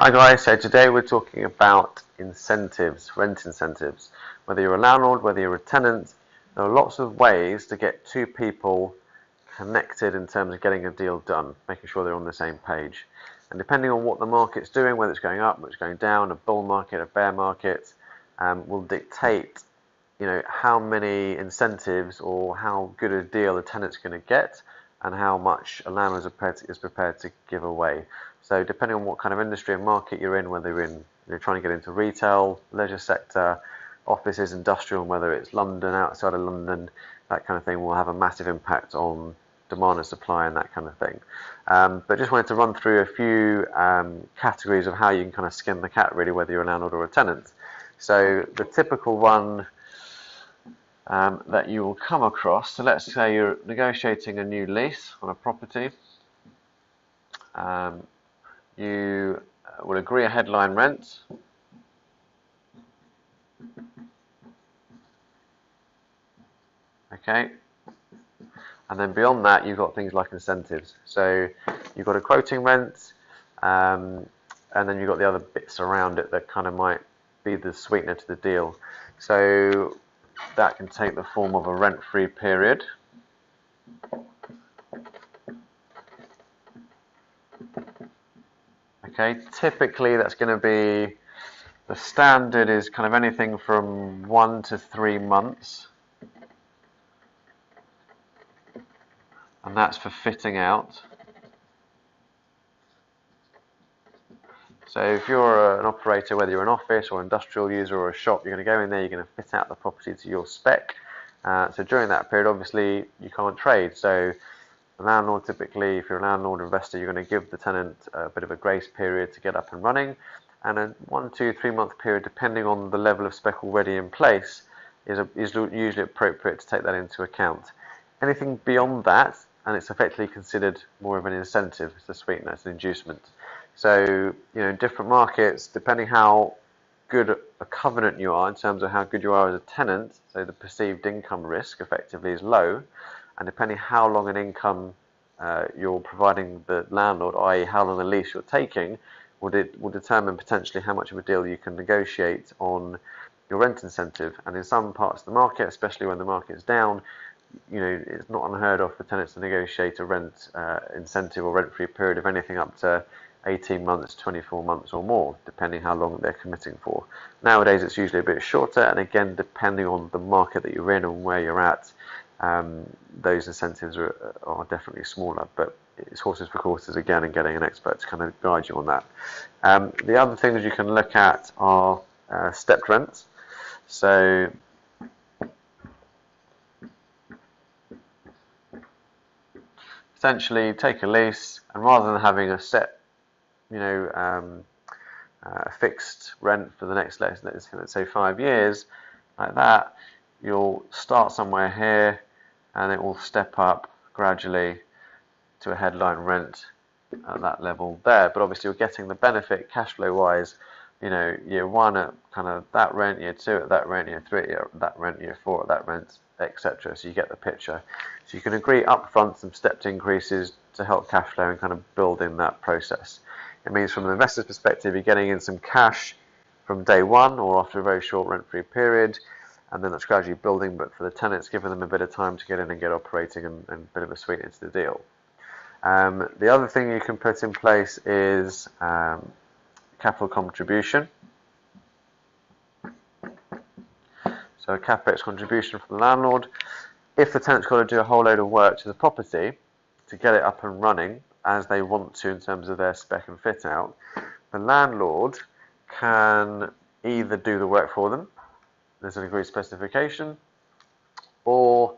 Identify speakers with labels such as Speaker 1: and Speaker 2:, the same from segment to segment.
Speaker 1: Hi guys, so today we're talking about incentives, rent incentives. Whether you're a landlord, whether you're a tenant, there are lots of ways to get two people connected in terms of getting a deal done, making sure they're on the same page. And depending on what the market's doing, whether it's going up, whether it's going down, a bull market, a bear market, will dictate how many incentives or how good a deal a tenant's going to get and how much a landlord is prepared to give away. So depending on what kind of industry and market you're in, whether you're trying to get into retail, leisure sector, offices, industrial, and whether it's London, outside of London, that kind of thing will have a massive impact on demand and supply and that kind of thing. But just wanted to run through a few categories of how you can kind of skin the cat, really, whether you're a landlord or a tenant. So the typical one that you will come across, so let's say you're negotiating a new lease on a property. You will agree a headline rent. Okay. And then beyond that, you've got things like incentives. So you've got a quoting rent, and then you've got the other bits around it that kind of might be the sweetener to the deal. So that can take the form of a rent-free period. Okay, typically that's going to be, the standard is kind of anything from 1 to 3 months. And that's for fitting out. So if you're an operator, whether you're an office or industrial user or a shop, you're going to go in there, you're going to fit out the property to your spec. So during that period, obviously, you can't trade. So the landlord, typically, if you're a landlord investor, you're going to give the tenant a bit of a grace period to get up and running. And a 1, 2, 3 month period, depending on the level of spec already in place, is usually appropriate to take that into account. Anything beyond that, and it's effectively considered more of an incentive, it's a sweetener, it's an inducement. So, in different markets, depending how good a covenant you are in terms of how good you are as a tenant, so the perceived income risk effectively is low, and depending how long an income you're providing the landlord, i.e. how long a lease you're taking, will determine potentially how much of a deal you can negotiate on your rent incentive. And in some parts of the market, especially when the market is down, it's not unheard of for tenants to negotiate a rent incentive or rent-free period of anything up to 18 months, 24 months or more, depending how long they're committing for. Nowadays, it's usually a bit shorter, and again, depending on the market that you're in and where you're at, those incentives are definitely smaller, but it's horses for courses again, and getting an expert to kind of guide you on that. The other things you can look at are stepped rents. So essentially, take a lease, and rather than having a set, fixed rent for the next, let's say 5 years, like that, you'll start somewhere here, and it will step up gradually to a headline rent at that level there. But obviously, you're getting the benefit cash flow wise. Year 1 at kind of that rent, year 2 at that rent, year 3 at that rent, year 4 at that rent, etc. So you get the picture. So you can agree upfront some stepped increases to help cash flow and kind of build in that process. It means from an investor's perspective, you're getting in some cash from day 1 or after a very short rent-free period, and then that's gradually building. But for the tenants, giving them a bit of time to get in and get operating, and a bit of a sweetener to the deal. The other thing you can put in place is capital contribution. So a capex contribution from the landlord. If the tenant's got to do a whole load of work to the property to get it up and running as they want to in terms of their spec and fit out, the landlord can either do the work for them, there's an agreed specification, or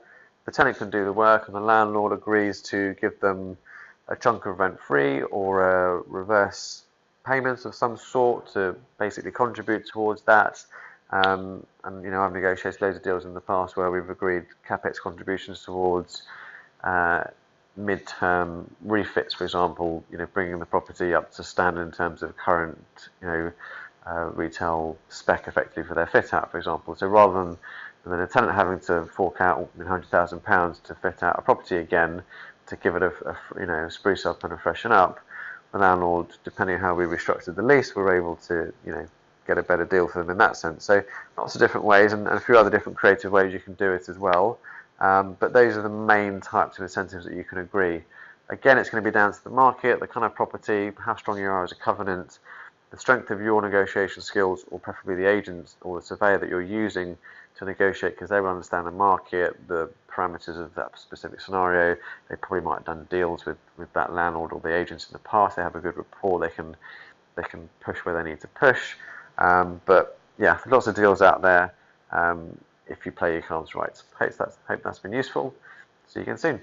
Speaker 1: the tenant can do the work and the landlord agrees to give them a chunk of rent free or a reverse payment of some sort to basically contribute towards that. And I've negotiated loads of deals in the past where we've agreed capex contributions towards mid-term refits, for example, bringing the property up to standard in terms of current, retail spec effectively for their fit out, for example. So rather than a tenant having to fork out £100,000 to fit out a property again, to give it a spruce up and a freshen up, the landlord, depending on how we restructured the lease, we're able to, get a better deal for them in that sense. So lots of different ways, and a few other different creative ways you can do it as well. But those are the main types of incentives that you can agree. Again, it's going to be down to the market, the kind of property, how strong you are as a covenant, the strength of your negotiation skills, or preferably the agent or the surveyor that you're using to negotiate, because they will understand the market, the parameters of that specific scenario. They probably might have done deals with that landlord or the agents in the past. They have a good rapport. They can push where they need to push. But yeah, lots of deals out there if you play your cards right. Hope that's been useful. See you again soon.